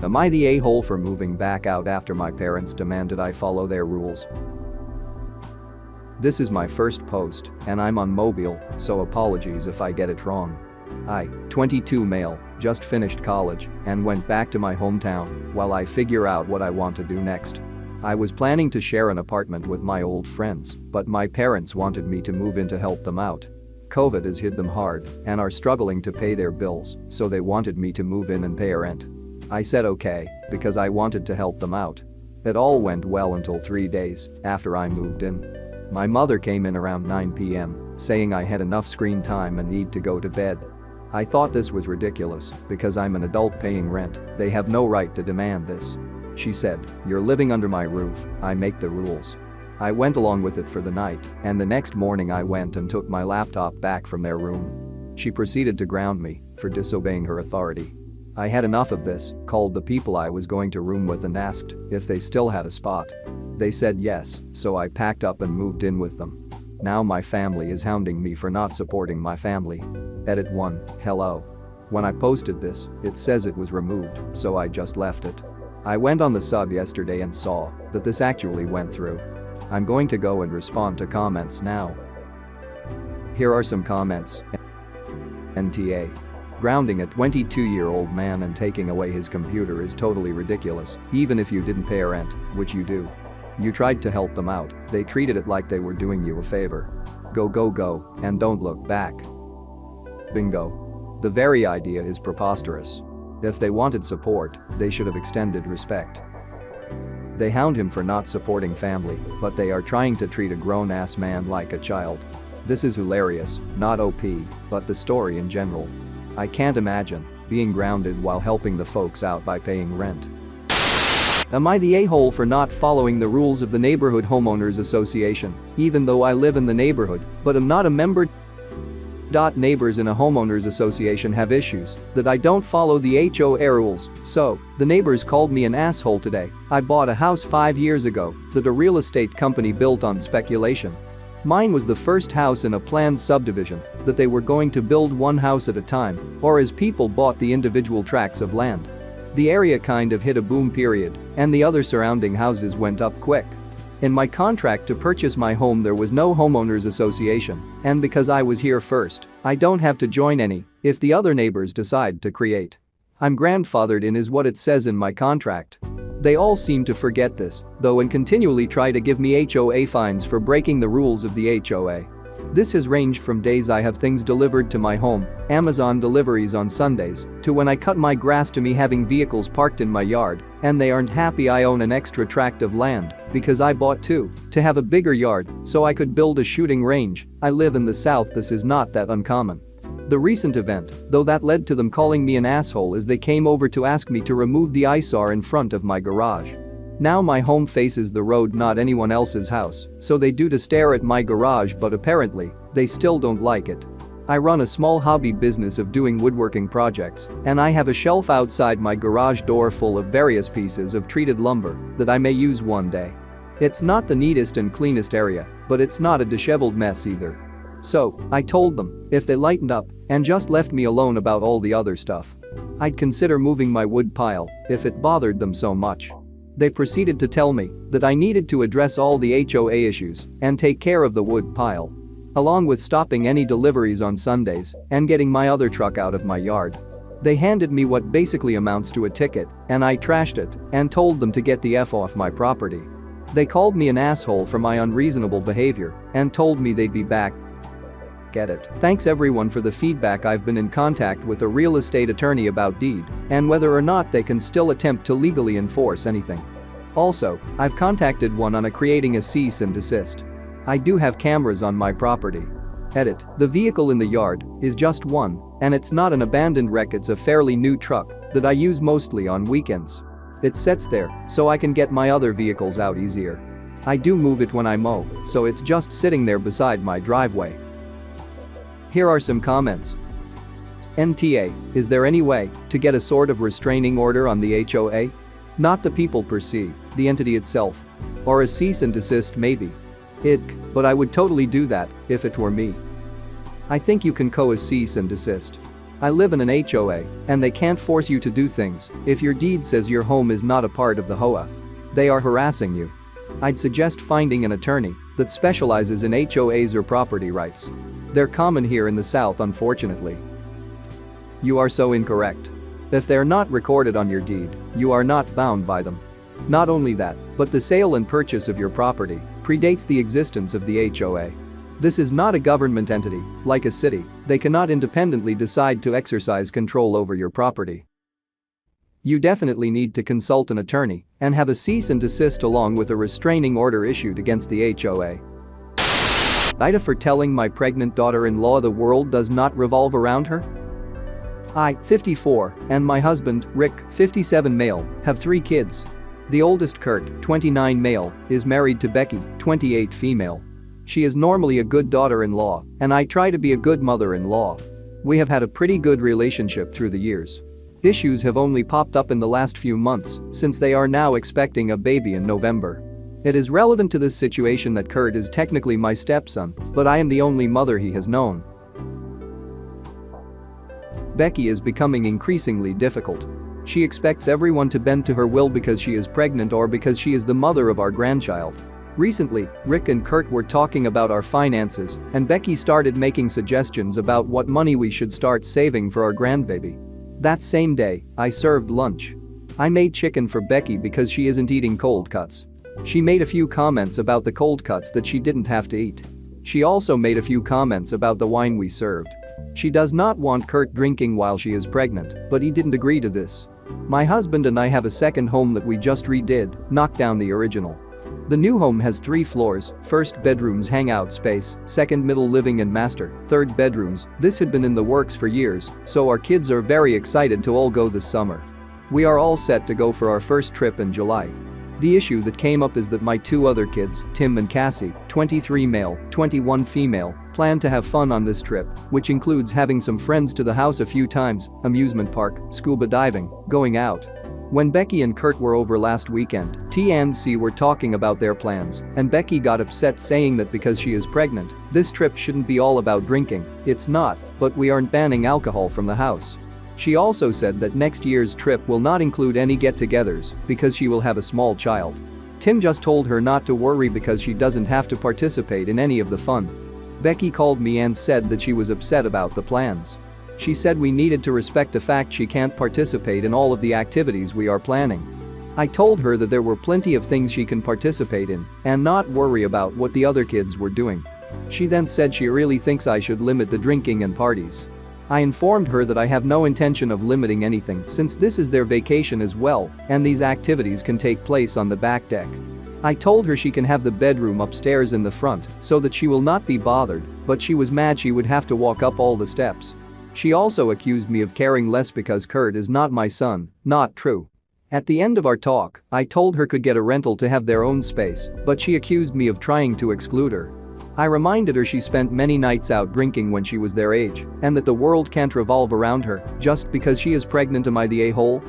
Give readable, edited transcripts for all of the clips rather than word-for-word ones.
Am I the a-hole for moving back out after my parents demanded I follow their rules? This is my first post, and I'm on Mobile, so apologies if I get it wrong. I, 22 male, just finished college and went back to my hometown while I figure out what I want to do next. I was planning to share an apartment with my old friends, but my parents wanted me to move in to help them out. COVID has hit them hard and are struggling to pay their bills, so they wanted me to move in and pay rent. I said okay, because I wanted to help them out. It all went well until 3 days after I moved in. My mother came in around 9 p.m., saying I had enough screen time and need to go to bed. I thought this was ridiculous because I'm an adult paying rent, they have no right to demand this. She said, "You're living under my roof, I make the rules." I went along with it for the night, and the next morning I went and took my laptop back from their room. She proceeded to ground me for disobeying her authority. I had enough of this, called the people I was going to room with and asked if they still had a spot. They said yes, so I packed up and moved in with them. Now my family is hounding me for not supporting my family. Edit 1, hello. When I posted this, it says it was removed, so I just left it. I went on the sub yesterday and saw that this actually went through. I'm going to go and respond to comments now. Here are some comments. NTA. Grounding a 22-year-old man and taking away his computer is totally ridiculous, even if you didn't pay rent, which you do. You tried to help them out, they treated it like they were doing you a favor. Go go go, and don't look back. Bingo. The very idea is preposterous. If they wanted support, they should have extended respect. They hound him for not supporting family, but they are trying to treat a grown-ass man like a child. This is hilarious, not OP, but the story in general. I can't imagine being grounded while helping the folks out by paying rent. Am I the a-hole for not following the rules of the Neighborhood Homeowners Association, even though I live in the neighborhood, but am not a member? Neighbors in a homeowners association have issues that I don't follow the HOA rules, so the neighbors called me an asshole today. I bought a house 5 years ago that a real estate company built on speculation. Mine was the first house in a planned subdivision that they were going to build one house at a time, or as people bought the individual tracts of land. The area kind of hit a boom period, and the other surrounding houses went up quick. In my contract to purchase my home there was no homeowners association, and because I was here first, I don't have to join any if the other neighbors decide to create. I'm grandfathered in is what it says in my contract. They all seem to forget this, though, and continually try to give me HOA fines for breaking the rules of the HOA. This has ranged from days I have things delivered to my home, Amazon deliveries on Sundays, to when I cut my grass to me having vehicles parked in my yard, and they aren't happy I own an extra tract of land because I bought two to have a bigger yard so I could build a shooting range. I live in the South, this is not that uncommon. The recent event, though, that led to them calling me an asshole as they came over to ask me to remove the eyesore in front of my garage. Now my home faces the road, not anyone else's house, so they do to stare at my garage, but apparently, they still don't like it. I run a small hobby business of doing woodworking projects, and I have a shelf outside my garage door full of various pieces of treated lumber that I may use one day. It's not the neatest and cleanest area, but it's not a disheveled mess either. So, I told them, if they lightened up and just left me alone about all the other stuff, I'd consider moving my wood pile if it bothered them so much. They proceeded to tell me that I needed to address all the HOA issues and take care of the wood pile, along with stopping any deliveries on Sundays and getting my other truck out of my yard. They handed me what basically amounts to a ticket, and I trashed it and told them to get the F off my property. They called me an asshole for my unreasonable behavior and told me they'd be back. Get it. Thanks everyone for the feedback. I've been in contact with a real estate attorney about deed and whether or not they can still attempt to legally enforce anything. Also, I've contacted one on creating a cease and desist. I do have cameras on my property. Edit. The vehicle in the yard is just one, and it's not an abandoned wreck, it's a fairly new truck that I use mostly on weekends. It sits there so I can get my other vehicles out easier. I do move it when I mow, so it's just sitting there beside my driveway. Here are some comments. NTA, is there any way to get a sort of restraining order on the HOA? Not the people per se, the entity itself. Or a cease and desist maybe. But I would totally do that if it were me. I think you can cease and desist. I live in an HOA, and they can't force you to do things if your deed says your home is not a part of the HOA. They are harassing you. I'd suggest finding an attorney that specializes in HOAs or property rights. They're common here in the South, unfortunately. You are so incorrect. If they're not recorded on your deed, you are not bound by them. Not only that, but the sale and purchase of your property predates the existence of the HOA. This is not a government entity, like a city. They cannot independently decide to exercise control over your property. You definitely need to consult an attorney and have a cease and desist along with a restraining order issued against the HOA. Ida for telling my pregnant daughter-in-law the world does not revolve around her. I, 54, and my husband, Rick, 57 male, have 3 kids. The oldest, Kurt, 29 male, is married to Becky, 28 female. She is normally a good daughter-in-law, and I try to be a good mother-in-law. We have had a pretty good relationship through the years. Issues have only popped up in the last few months since they are now expecting a baby in November. It is relevant to this situation that Kurt is technically my stepson, but I am the only mother he has known. Becky is becoming increasingly difficult. She expects everyone to bend to her will because she is pregnant or because she is the mother of our grandchild. Recently, Rick and Kurt were talking about our finances, and Becky started making suggestions about what money we should start saving for our grandbaby. That same day, I served lunch. I made chicken for Becky because she isn't eating cold cuts. She made a few comments about the cold cuts that she didn't have to eat. She also made a few comments about the wine we served. She does not want Kurt drinking while she is pregnant, but he didn't agree to this. My husband and I have a second home that we just redid, knocked down the original. The new home has 3 floors, first bedrooms hangout space, second middle living and master, third bedrooms. This had been in the works for years, so our kids are very excited to all go this summer. We are all set to go for our first trip in July. The issue that came up is that my 2 other kids, Tim and Cassie, 23 male, 21 female, plan to have fun on this trip, which includes having some friends to the house a few times, amusement park, scuba diving, going out. When Becky and Kurt were over last weekend, T and C were talking about their plans, and Becky got upset saying that because she is pregnant, this trip shouldn't be all about drinking. It's not, but we aren't banning alcohol from the house. She also said that next year's trip will not include any get-togethers because she will have a small child. Tim just told her not to worry because she doesn't have to participate in any of the fun. Becky called me and said that she was upset about the plans. She said we needed to respect the fact she can't participate in all of the activities we are planning. I told her that there were plenty of things she can participate in and not worry about what the other kids were doing. She then said she really thinks I should limit the drinking and parties. I informed her that I have no intention of limiting anything since this is their vacation as well and these activities can take place on the back deck. I told her she can have the bedroom upstairs in the front so that she will not be bothered, but she was mad she would have to walk up all the steps. She also accused me of caring less because Kurt is not my son. Not true. At the end of our talk, I told her could get a rental to have their own space, but she accused me of trying to exclude her. I reminded her she spent many nights out drinking when she was their age and that the world can't revolve around her just because she is pregnant. Am I the a-hole?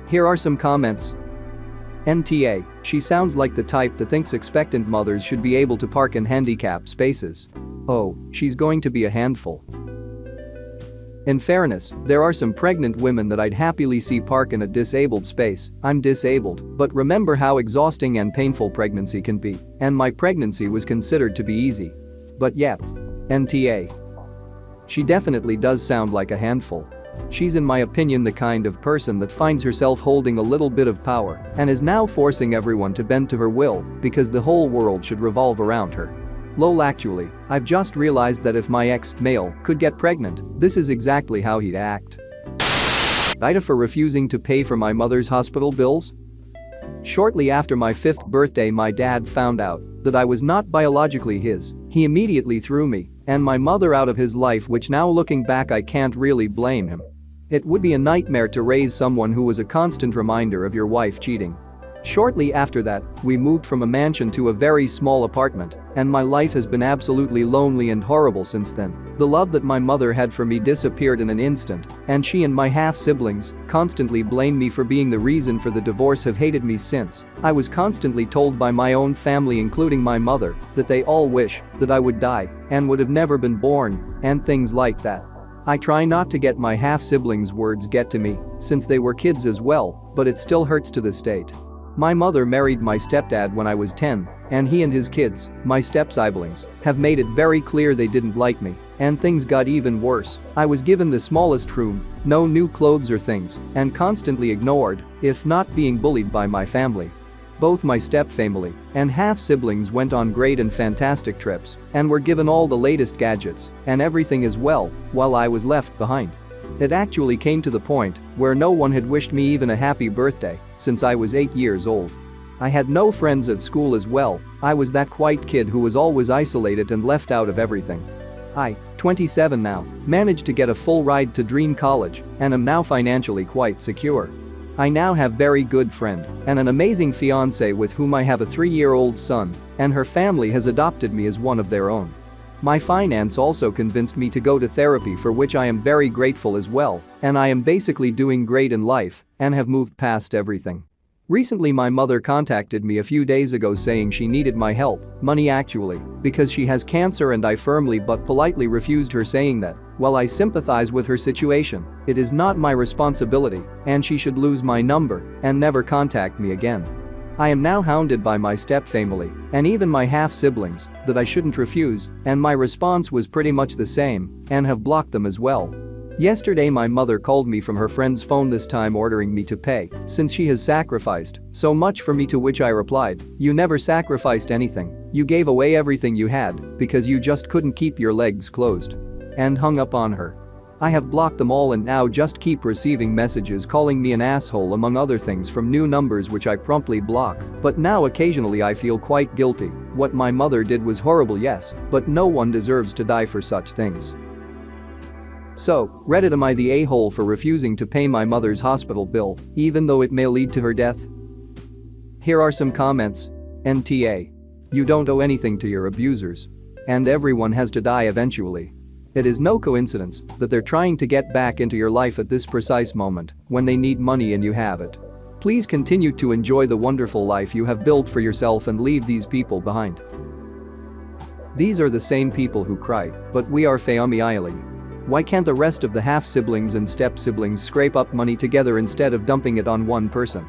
Here are some comments. NTA, she sounds like the type that thinks expectant mothers should be able to park in handicapped spaces. Oh, she's going to be a handful. In fairness, there are some pregnant women that I'd happily see park in a disabled space. I'm disabled, but remember how exhausting and painful pregnancy can be, and my pregnancy was considered to be easy. But yep. NTA. She definitely does sound like a handful. She's in my opinion the kind of person that finds herself holding a little bit of power and is now forcing everyone to bend to her will because the whole world should revolve around her. Lol, actually, I've just realized that if my ex-male could get pregnant, this is exactly how he'd act. Ida for refusing to pay for my mother's hospital bills. Shortly after my 5th birthday, my dad found out that I was not biologically his. He immediately threw me and my mother out of his life, which now looking back I can't really blame him. It would be a nightmare to raise someone who was a constant reminder of your wife cheating. Shortly after that, we moved from a mansion to a very small apartment, and my life has been absolutely lonely and horrible since then. The love that my mother had for me disappeared in an instant, and she and my half-siblings constantly blame me for being the reason for the divorce, have hated me since. I was constantly told by my own family, including my mother, that they all wish that I would die and would have never been born, and things like that. I try not to get my half-siblings' words get to me, since they were kids as well, but it still hurts to this date. My mother married my stepdad when I was 10, and he and his kids, my step-siblings, have made it very clear they didn't like me, and things got even worse. I was given the smallest room, no new clothes or things, and constantly ignored, if not being bullied by my family. Both my step-family and half-siblings went on great and fantastic trips and were given all the latest gadgets and everything as well, while I was left behind. It actually came to the point where no one had wished me even a happy birthday since I was 8 years old. I had no friends at school as well. I was that quiet kid who was always isolated and left out of everything. I, 27 now, managed to get a full ride to Dream College and am now financially quite secure. I now have very good friend and an amazing fiancé with whom I have a 3-year-old son, and her family has adopted me as one of their own. My finance also convinced me to go to therapy, for which I am very grateful as well, and I am basically doing great in life and have moved past everything. Recently my mother contacted me a few days ago saying she needed my help, money actually, because she has cancer, and I firmly but politely refused her, saying that, while I sympathize with her situation, it is not my responsibility and she should lose my number and never contact me again. I am now hounded by my step-family and even my half-siblings that I shouldn't refuse, and my response was pretty much the same and have blocked them as well. Yesterday my mother called me from her friend's phone, this time ordering me to pay since she has sacrificed so much for me, to which I replied, "You never sacrificed anything, you gave away everything you had because you just couldn't keep your legs closed," and hung up on her. I have blocked them all and now just keep receiving messages calling me an asshole among other things from new numbers, which I promptly block, but now occasionally I feel quite guilty. What my mother did was horrible, yes, but no one deserves to die for such things. So, Reddit, am I the a-hole for refusing to pay my mother's hospital bill, even though it may lead to her death? Here are some comments. NTA. You don't owe anything to your abusers. And everyone has to die eventually. It is no coincidence that they're trying to get back into your life at this precise moment when they need money and you have it. Please continue to enjoy the wonderful life you have built for yourself and leave these people behind. These are the same people who cry, "But we are Fayumi Aili." Why can't the rest of the half-siblings and step-siblings scrape up money together instead of dumping it on one person?